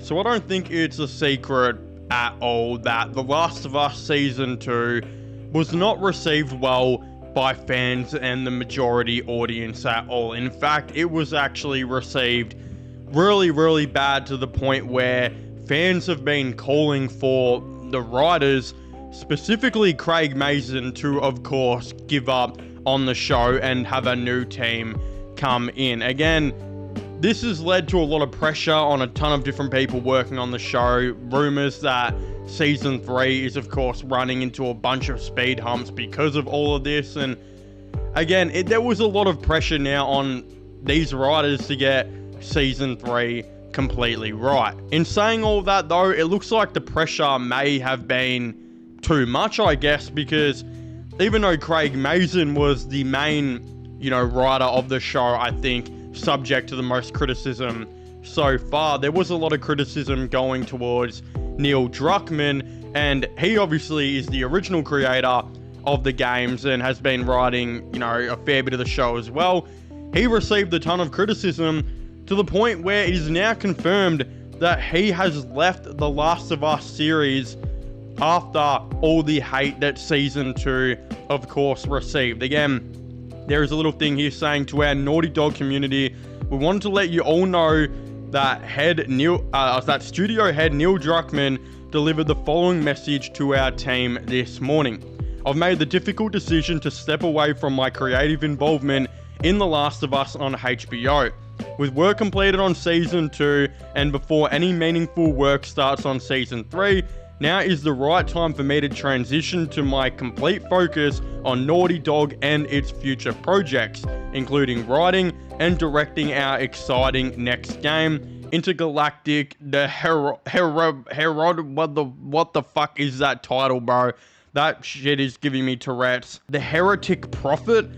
So I don't think it's a secret at all that The Last of Us Season 2 was not received well by fans and the majority audience at all. In fact, it was actually received really, really bad, to the point where fans have been calling for the writers, specifically Craig Mazin, to, of course, give up on the show and have a new team come in. Again, this has led to a lot of pressure on a ton of different people working on the show. Rumors that Season 3 is, of course, running into a bunch of speed humps because of all of this. And again, there was a lot of pressure now on these writers to get Season 3 completely right. In saying all that, though, it looks like the pressure may have been too much, I guess, because even though Craig Mazin was the main, writer of the show, I think, subject to the most criticism so far, there was a lot of criticism going towards Neil Druckmann, and he obviously is the original creator of the games and has been writing, a fair bit of the show as well. He received a ton of criticism to the point where it is now confirmed that he has left the Last of Us series after all the hate that Season 2, of course, received. Again, there is a little thing here saying to our Naughty Dog community, we wanted to let you all know that studio head Neil Druckmann delivered the following message to our team this morning. I've made the difficult decision to step away from my creative involvement in The Last of Us on HBO. With work completed on Season 2 and before any meaningful work starts on Season 3, now is the right time for me to transition to my complete focus on Naughty Dog and its future projects, including writing and directing our exciting next game, Intergalactic, what the fuck is that title, bro? That shit is giving me Tourette's. The Heretic Prophet,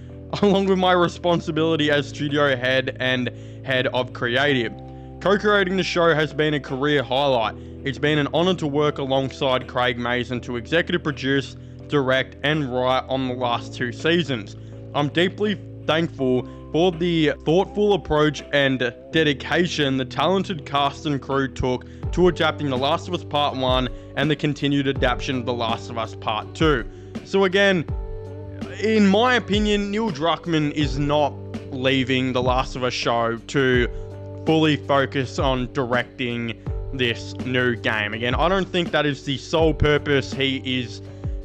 along with my responsibility as studio head and head of creative. Co-creating the show has been a career highlight. It's been an honor to work alongside Craig Mazin to executive produce, direct, and write on the last 2 seasons. I'm deeply thankful for the thoughtful approach and dedication the talented cast and crew took to adapting The Last of Us Part 1 and the continued adaptation of The Last of Us Part 2. So again, in my opinion, Neil Druckmann is not leaving The Last of Us show to fully focus on directing this new game. Again, I don't think that is the sole purpose he is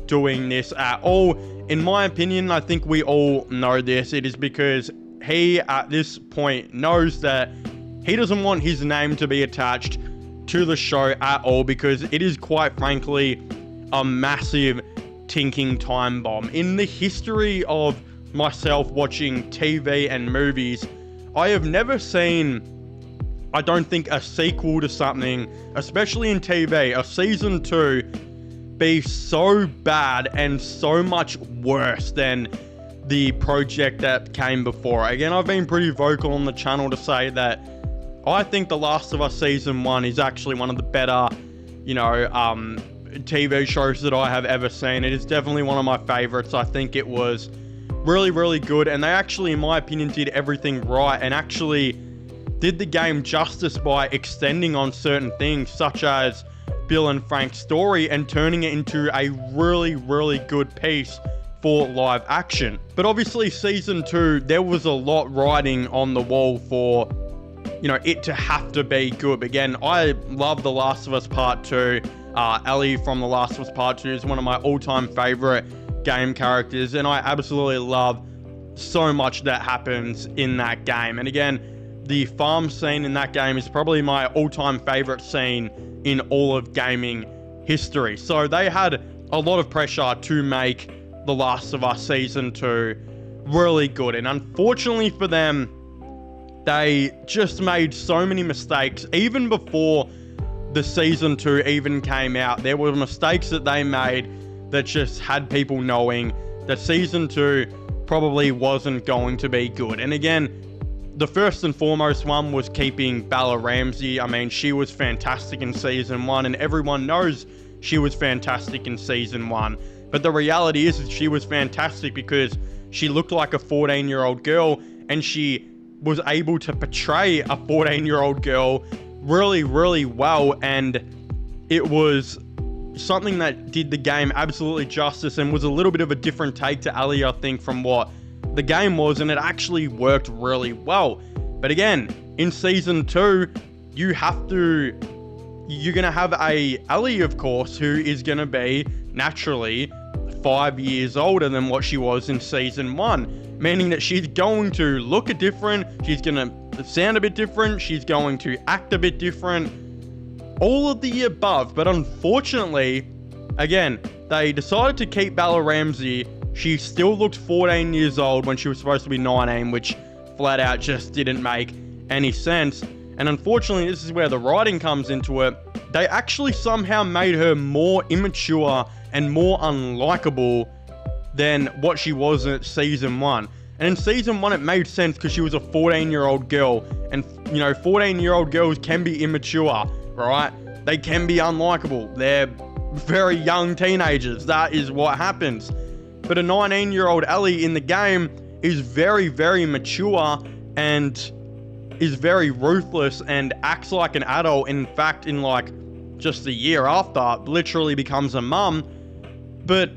doing this at all. In my opinion, I think we all know this. It is because he, at this point, knows that he doesn't want his name to be attached to the show at all, because it is, quite frankly, a massive ticking time bomb. In the history of myself watching TV and movies, I have never seen, I don't think, a sequel to something, especially in TV, a Season 2, be so bad and so much worse than the project that came before. Again, I've been pretty vocal on the channel to say that I think The Last of Us Season 1 is actually one of the better, TV shows that I have ever seen. It is definitely one of my favorites. I think it was really, really good, and they actually, in my opinion, did everything right and actually did the game justice by extending on certain things, such as Bill and Frank's story, and turning it into a really, really good piece for live action. But obviously, Season 2, there was a lot writing on the wall for, it to have to be good. Again, I love The Last of Us Part 2. Ellie from The Last of Us Part 2 is one of my all-time favorite game characters, and I absolutely love so much that happens in that game. And again, the farm scene in that game is probably my all-time favorite scene in all of gaming history. So they had a lot of pressure to make The Last of Us Season 2 really good. And unfortunately for them, they just made so many mistakes. Even before the Season 2 even came out, there were mistakes that they made that just had people knowing that Season 2 probably wasn't going to be good. And again, the first and foremost one was keeping Bella Ramsey. I mean, she was fantastic in Season 1, and everyone knows she was fantastic in Season 1. But the reality is that she was fantastic because she looked like a 14-year-old girl, and she was able to portray a 14-year-old girl really, really well, and it was something that did the game absolutely justice and was a little bit of a different take to Ali, I think, from what the game was, and it actually worked really well. But again, in season 2, you're gonna have a Ali, of course, who is gonna be naturally 5 years older than what she was in season 1, meaning that she's going to look different, she's gonna sound a bit different, she's going to act a bit different, all of the above. But unfortunately, again, they decided to keep Bella Ramsey. She still looked 14 years old when she was supposed to be 19, which flat out just didn't make any sense. And unfortunately, this is where the writing comes into it. They actually somehow made her more immature and more unlikable than what she was in season 1. And in season 1, it made sense because she was a 14-year-old girl. And, 14-year-old girls can be immature, right? They can be unlikable. They're very young teenagers. That is what happens. But a 19-year-old Ali in the game is very, very mature and is very ruthless and acts like an adult. In fact, in just a year after, literally becomes a mum. But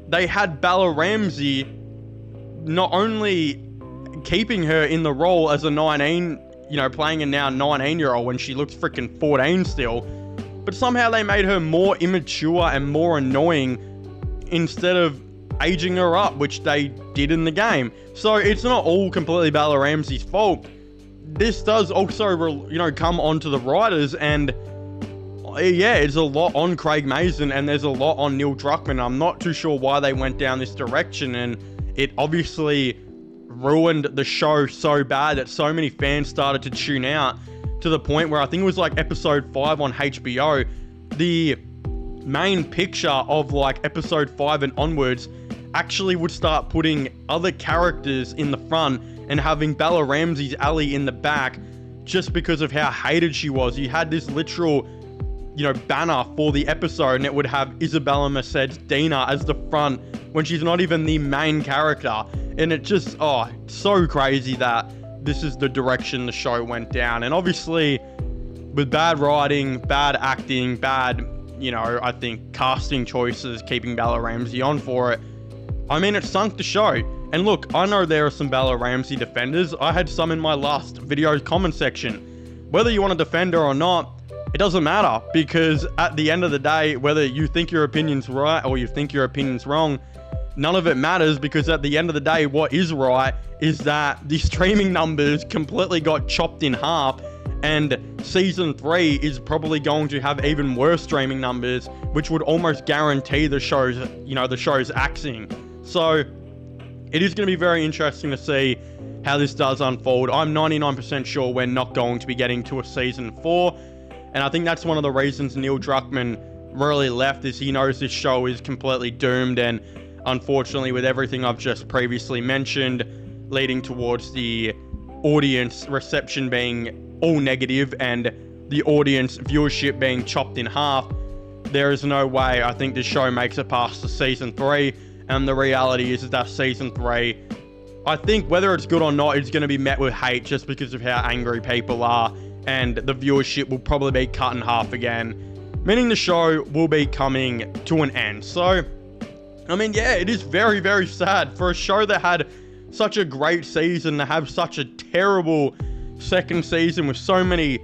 they had Bella Ramsey not only keeping her in the role as a 19, playing a now 19-year-old when she looks freaking 14 still, but somehow they made her more immature and more annoying instead of aging her up, which they did in the game. So it's not all completely Bella Ramsey's fault. This does also, come onto the writers, and yeah, it's a lot on Craig Mazin and there's a lot on Neil Druckmann. I'm not too sure why they went down this direction, and it obviously ruined the show so bad that so many fans started to tune out, to the point where I think it was episode 5 on HBO, the main picture of episode 5 and onwards actually would start putting other characters in the front and having Bella Ramsey's Ali in the back, just because of how hated she was. You had this literal, banner for the episode, and it would have Isabella Merced's Dina as the front when she's not even the main character. And it just, so crazy that this is the direction the show went down. And obviously, with bad writing, bad acting, bad, I think casting choices, keeping Bella Ramsey on for it, it sunk the show. And look, I know there are some Bella Ramsey defenders. I had some in my last video comment section. Whether you want to defend her or not, it doesn't matter, because at the end of the day, whether you think your opinion's right or you think your opinion's wrong, none of it matters, because at the end of the day, what is right is that the streaming numbers completely got chopped in half, and season 3 is probably going to have even worse streaming numbers, which would almost guarantee the show's axing. So it is going to be very interesting to see how this does unfold. I'm 99% sure we're not going to be getting to a season 4. And I think that's one of the reasons Neil Druckmann really left, is he knows this show is completely doomed. And unfortunately, with everything I've just previously mentioned, leading towards the audience reception being all negative and the audience viewership being chopped in half, there is no way I think this show makes it past the season 3. And the reality is that season 3, I think whether it's good or not, it's going to be met with hate just because of how angry people are. And the viewership will probably be cut in half again, meaning the show will be coming to an end. So, yeah, it is very, very sad for a show that had such a great season to have such a terrible second season with so many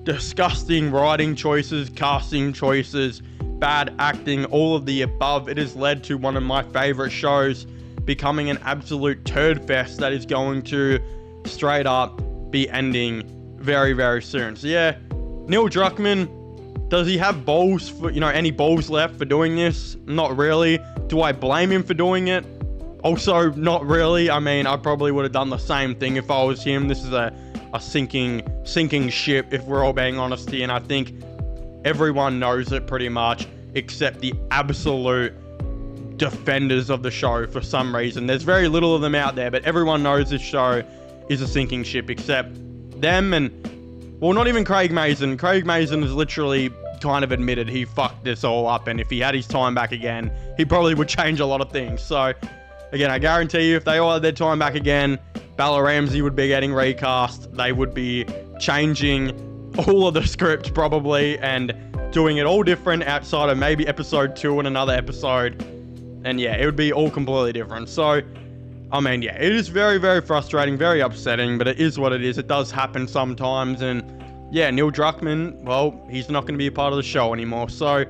disgusting writing choices, casting choices, bad acting, all of the above. It has led to one of my favorite shows becoming an absolute turd fest that is going to straight up be ending very, very soon. So yeah, Neil Druckmann, does he have balls for, any balls left for doing this? Not really. Do I blame him for doing it? Also, not really. I probably would have done the same thing if I was him. This is a sinking ship, if we're all being honest here, and I think everyone knows it pretty much, except the absolute defenders of the show for some reason. There's very little of them out there, but everyone knows this show is a sinking ship except them and, well, not even Craig Mazin. Craig Mazin has literally kind of admitted he fucked this all up, and if he had his time back again, he probably would change a lot of things. So, again, I guarantee you, if they all had their time back again, Bella Ramsey would be getting recast. They would be changing all of the script probably and doing it all different outside of maybe episode 2 and another episode. And yeah, it would be all completely different. So, I mean, yeah, it is very, very frustrating, very upsetting, but it is what it is. It does happen sometimes. And yeah, Neil Druckmann, well, he's not going to be a part of the show anymore. So,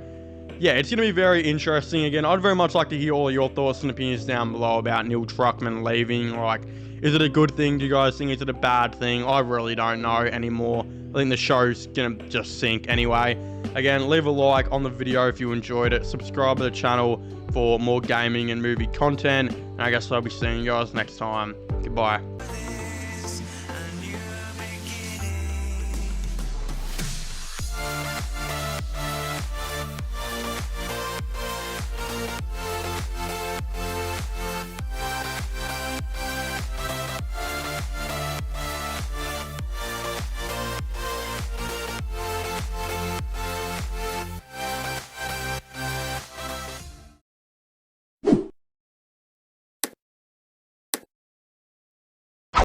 yeah, it's going to be very interesting. Again, I'd very much like to hear all your thoughts and opinions down below about Neil Druckmann leaving. Like, is it a good thing? Do you guys think? Is it a bad thing? I really don't know anymore. I think the show's going to just sink anyway. Again, leave a like on the video if you enjoyed it. Subscribe to the channel for more gaming and movie content. And I guess I'll be seeing you guys next time. Goodbye.